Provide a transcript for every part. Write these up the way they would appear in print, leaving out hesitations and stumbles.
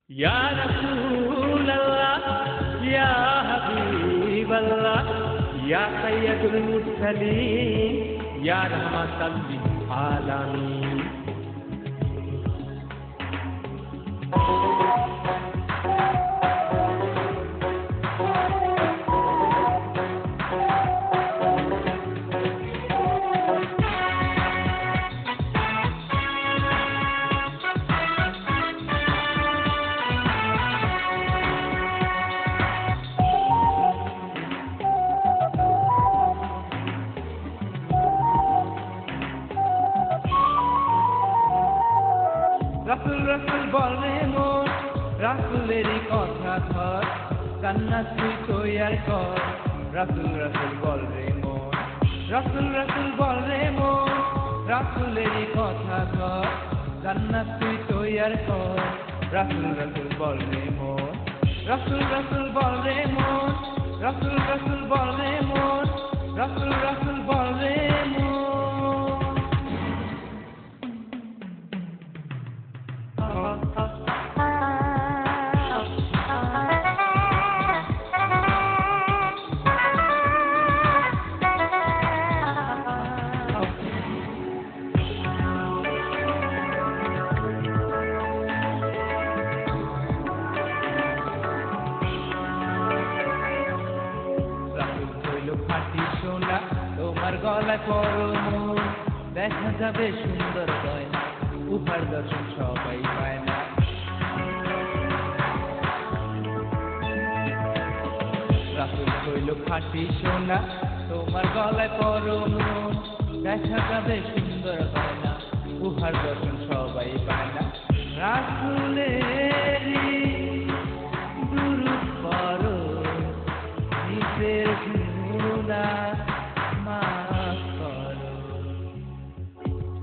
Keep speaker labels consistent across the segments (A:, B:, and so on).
A: Ya Rasulallah, Ya Habiballah, Ya Sayyidul Mursaleen, Ya Rahmatan lil Alamin. রাসূল রাসূল বলে মন রাসূলেরই কথা ধর জান্নাত তুই তৈয়ার কর রাসূল রাসূল বলে মন রাসূল রাসূল বলে মন রাসূলেরই কথা ধর জান্নাত তুই তৈয়ার কর রাসূল রাসূল বলে মন রাসূল রাসূল বলে মন রাসূল রাসূল বলে মন রাসূল রাসূল বলে মন খাঁটি সোনা তোমার গলায় পরমুন দেখা যাবে সুন্দর গয়না উপহার দর্শন সবাই পায় না রাসূল হইল খাঁটি সোনা তোমার গলায় পরমুন দেখা যাবে সুন্দর গয়না উপহার দর্শন সবাই পায় না রাসূলেরই দুরূদ পড়ো নিজের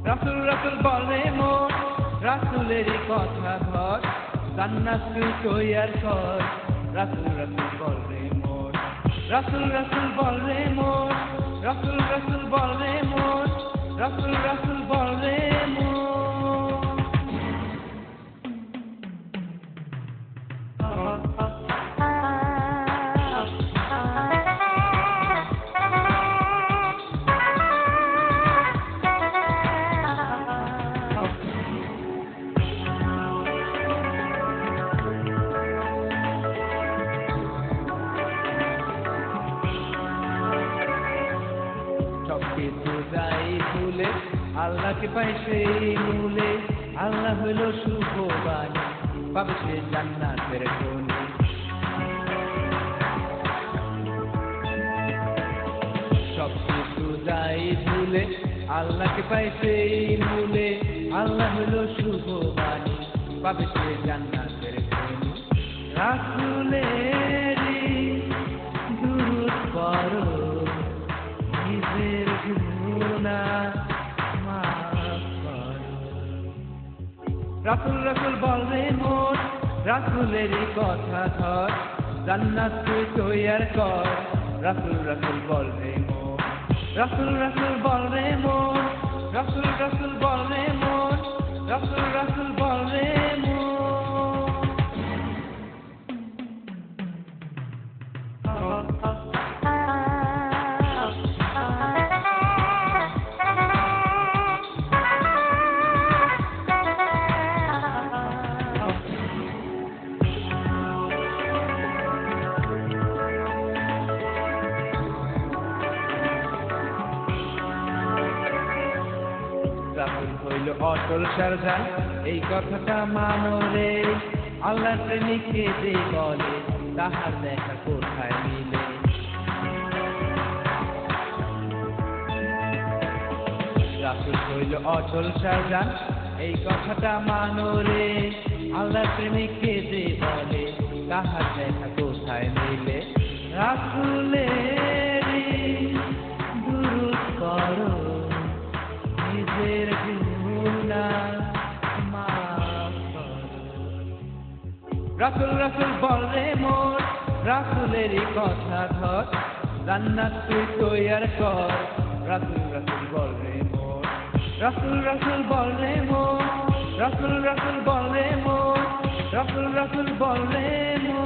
A: রাসূল রাসূল বলে মন রাসূলেরই কথা ধর জান্নাত তুই তৈয়ার কর রাসূল রাসূল বলে মন রাসূল রাসূল বলে মন রাসূল রাসূল বলে মন রাসূল রাসূল বলে মন সবকিছু যাই ভুলে আল্লাহকে পাই সেই মূলে আল্লাহ হইল শুভবাণী পাবে সে জান্নাতের খনি সবকিছু যাই ভুলে আল্লাহকে পাই সেই মূলে আল্লাহ হইল শুভবাণী পাবে সে জান্নাতের খনি রাসূলেরই দুরূদ পড়ো নিজের গুনাহ মাফ করো রাসূল রাসূল বলে মন রাসূলেরই কথা ধর জান্নাত তুই তৈয়ার কর রাসূল রাসূল বলে মন রাসূল রাসূল বলে মন রাসূল রাসূল বলে মন রাসূল রাসূল বলে মন রাসূল হইল অটল সারদার এই কথাটা মানো রে আল্লাহর প্রেমিককে যে বলে তাহার দেখা কোথায় মিলে রাসূল হইল অটল সারদার এই কথাটা মানো রে আল্লাহর প্রেমিককে যে বলে তাহার দেখা কোথায় মিলে রাসূলেরই দুরূদ পড়ো নিজের গুনাহ মাফ করো রাসূল রাসূল বলে মন রাসূলেরই কথা ধর জান্নাত তুই তৈয়ার কর রাসূল রাসূল বলে মন রাসূল রাসূল বলে মন রাসূল রাসূল বলে মন রাসূল রাসূল বল রে মন